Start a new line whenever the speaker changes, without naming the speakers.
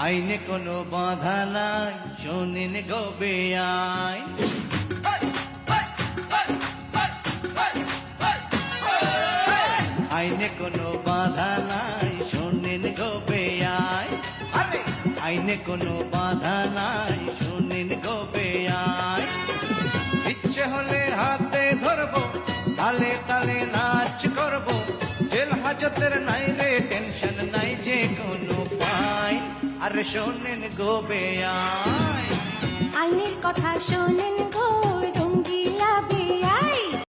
আইনে কোনো বাধা নাই, শোনেন গো বেআইন। আইনে কোনো বাধা নাই, শোনেন গো বেআইন। আইনে কোনো বাধা নাই, শোনেন গো বেআইন। ইচ্ছে হলে হাতে ধরবো, তালে তালে নাচ করবো, জেল হাজতের নাই রে টেনশন নাই যে কোনো ফাইন। আরে শোনেন গো বেআইন।
আইনের কথা শোনেন গো রঙ্গিলা